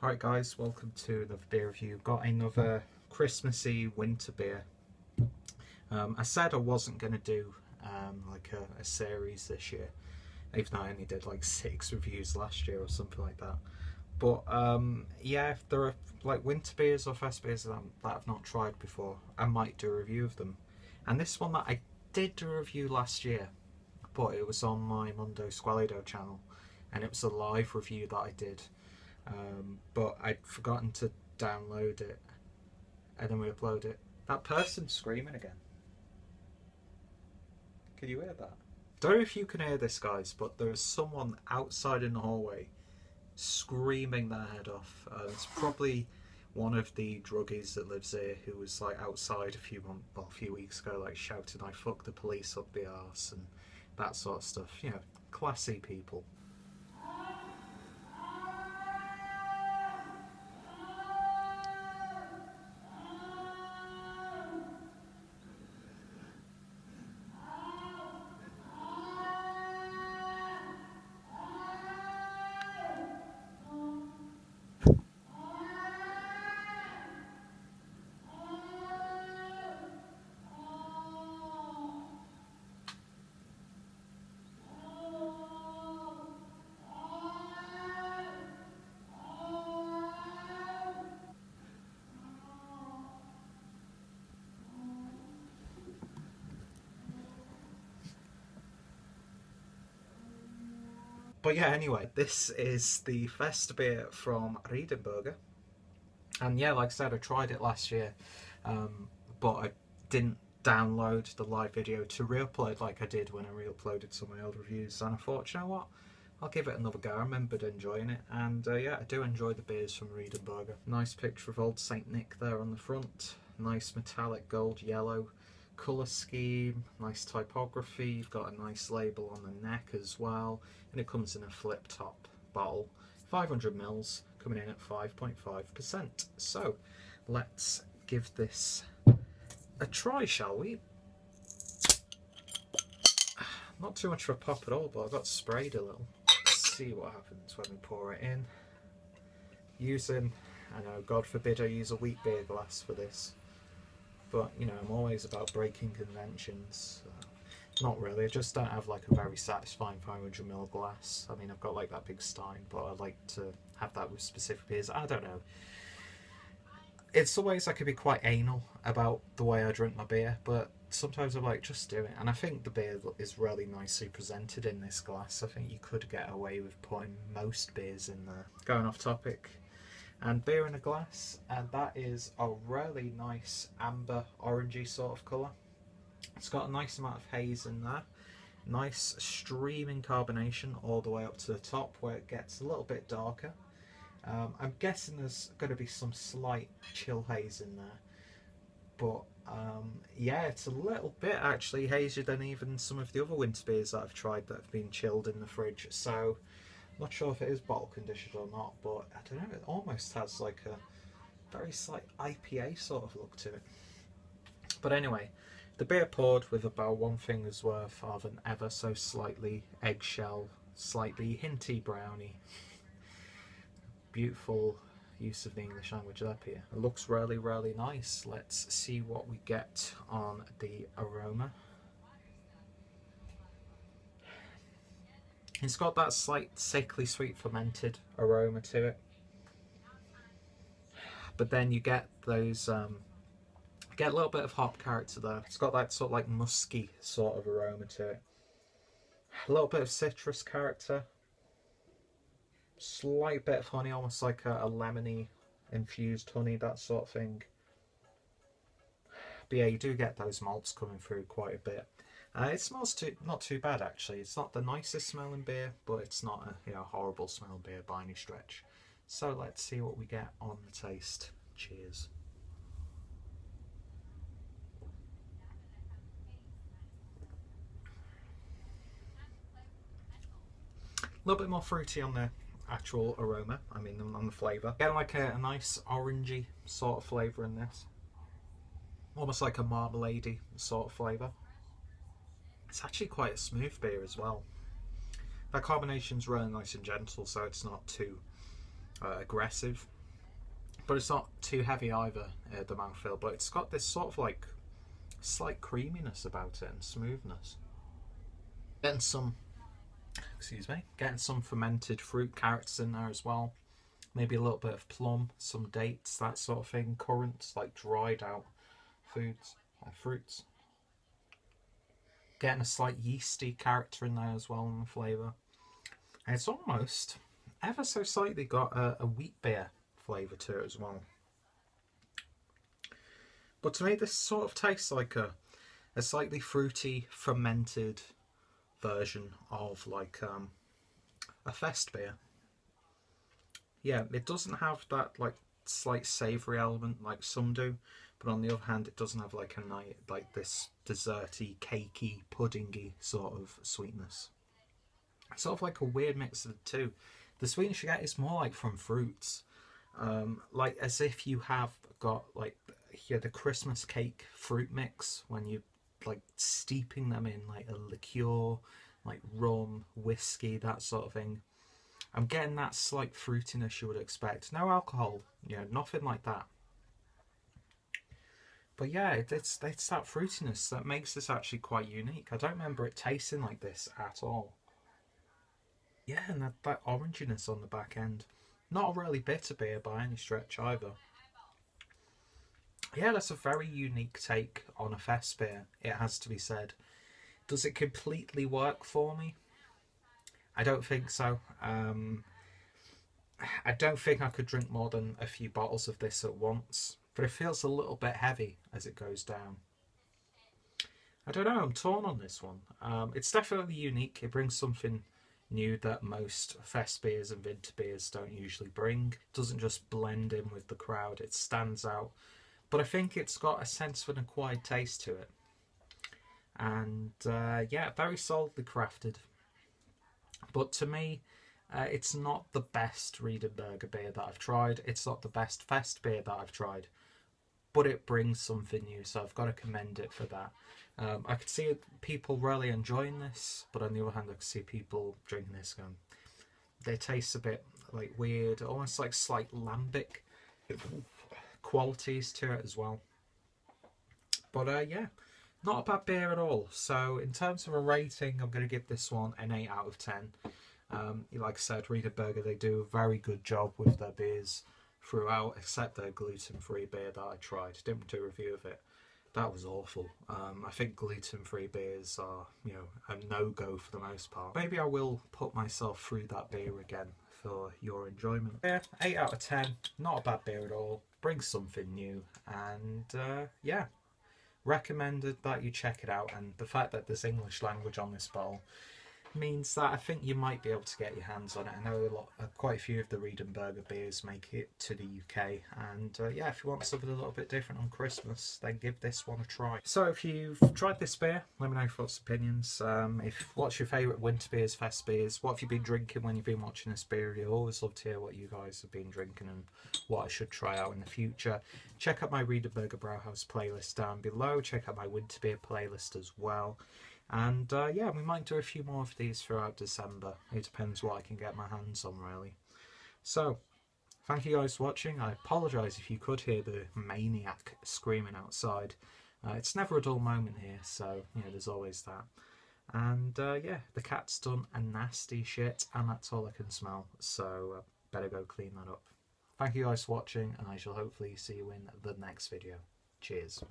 Alright guys, welcome to another beer review. Got another Christmassy winter beer. I said I wasn't going to do like a series this year, even though I only did like 6 reviews last year or something like that. But yeah, if there are like winter beers or fest beers that I've not tried before, I might do a review of them. And this one that I did do a review last year, but it was on my Mundo Squalido channel, and it was a live review that I did. But I'd forgotten to download it and then we upload it. That person's screaming again. Can you hear that? Don't know if you can hear this, guys, but there is someone outside in the hallway screaming their head off. It's probably one of the druggies that lives here who was like outside a few weeks ago, like shouting "I fucked the police up the arse" and that sort of stuff. You know, classy people. But yeah, anyway, this is the Festbier from Riedenburger. And yeah, like I said, I tried it last year, but I didn't download the live video to re-upload like I did when I re-uploaded some of my old reviews. And I thought, you know what, I'll give it another go. I remembered enjoying it, and yeah, I do enjoy the beers from Riedenburger. Nice picture of old Saint Nick there on the front. Nice metallic gold yellow colour scheme, nice typography. You've got a nice label on the neck as well, and it comes in a flip top bottle, 500 ml, coming in at 5.5%. So let's give this a try, shall we? Not too much of a pop at all, but I got sprayed a little. Let's see what happens when we pour it in. Using, I know, God forbid I use a wheat beer glass for this, but you know, I'm always about breaking conventions. Not really, I just don't have like a very satisfying 500ml glass. I mean, I've got like that big Stein, but I like to have that with specific beers. I don't know. It's always I could be quite anal about the way I drink my beer, but sometimes I'm like, just do it. And I think the beer is really nicely presented in this glass. I think you could get away with putting most beers in there. Going off topic, and beer in a glass, and that is a really nice amber orangey sort of colour. It's got a nice amount of haze in there, nice streaming carbonation all the way up to the top where it gets a little bit darker. I'm guessing there's going to be some slight chill haze in there, but yeah, it's a little bit actually hazier than even some of the other winter beers that I've tried that have been chilled in the fridge. So not sure if it is bottle conditioned or not, but I don't know, it almost has like a very slight IPA sort of look to it. But anyway, the beer poured with about 1 finger's worth of an ever so slightly eggshell, slightly hinty brownie. Beautiful use of the English language there, Peter. It looks really, really nice. Let's see what we get on the aroma. It's got that slight sickly sweet fermented aroma to it, but then you get those get a little bit of hop character there. It's got that sort of like musky sort of aroma to it, a little bit of citrus character, slight bit of honey, almost like a lemony infused honey, that sort of thing. But yeah, you do get those malts coming through quite a bit. It smells not too bad actually. It's not the nicest smelling beer, but it's not a horrible smelling beer by any stretch. So let's see what we get on the taste. Cheers. A little bit more fruity on the actual aroma, I mean on the flavour. Get like a nice orangey sort of flavour in this. Almost like a marmalade-y sort of flavour. It's actually quite a smooth beer as well. That carbonation's really nice and gentle, so it's not too aggressive. but it's not too heavy either, the mouthfeel, but it's got this sort of like slight creaminess about it and smoothness. Getting some, getting some fermented fruit carrots in there as well. Maybe a little bit of plum, some dates, that sort of thing. Currants, like dried out fruits. Getting a slight yeasty character in there as well in the flavour. And it's almost ever so slightly got a wheat beer flavour to it as well. But to me this sort of tastes like a slightly fruity, fermented version of like a fest beer. Yeah, it doesn't have that like slight savoury element like some do, but on the other hand it doesn't have like this desserty, cakey, puddingy sort of sweetness. It's sort of like a weird mix of the two. The sweetness you get is more like from fruits, like as if you have got like the Christmas cake fruit mix when you like steeping them in like a liqueur, like rum, whiskey, that sort of thing. I'm getting that slight fruitiness you would expect. No alcohol, nothing like that. But yeah, it's that fruitiness that makes this actually quite unique. I don't remember it tasting like this at all. Yeah, and that oranginess on the back end. Not a really bitter beer by any stretch either. Yeah, that's a very unique take on a fest beer, it has to be said. Does it completely work for me? I don't think so. I don't think I could drink more than a few bottles of this at once, but it feels a little bit heavy as it goes down. I don't know, I'm torn on this one. It's definitely unique. It brings something new that most fest beers and winter beers don't usually bring. It doesn't just blend in with the crowd, it stands out. But I think it's got a sense of an acquired taste to it. And yeah, very solidly crafted. But to me, it's not the best Riedenburger beer that I've tried. It's not the best fest beer that I've tried. But it brings something new, so I've got to commend it for that. I could see people really enjoying this, but on the other hand, I could see people drinking this going, they taste a bit like weird, almost like slight lambic qualities to it as well. But yeah, not a bad beer at all. So in terms of a rating, I'm going to give this one an 8 out of 10. Like I said, Riedenburger, they do a very good job with their beers throughout, except their gluten-free beer that I tried. Didn't do a review of it. That was awful. I think gluten-free beers are, a no-go for the most part. Maybe I will put myself through that beer again for your enjoyment. Yeah, 8 out of 10. Not a bad beer at all. Brings something new, and yeah, recommended that you check it out. And the fact that there's English language on this bottle means that I think you might be able to get your hands on it. I know quite a few of the Riedenburger beers make it to the UK, and yeah, if you want something a little bit different on Christmas, then give this one a try. So if you've tried this beer, let me know your thoughts, opinions. What's your favourite winter beers, fest beers? What have you been drinking when you've been watching this beer? I always love to hear what you guys have been drinking and what I should try out in the future. Check out my Riedenburger Brauhaus playlist down below. Check out my winter beer playlist as well. And yeah, we might do a few more of these throughout December. It depends what I can get my hands on, really. So, thank you guys for watching. I apologise if you could hear the maniac screaming outside. It's never a dull moment here, so there's always that. And yeah, the cat's done a nasty shit, and that's all I can smell. So better go clean that up. Thank you guys for watching, and I shall hopefully see you in the next video. Cheers.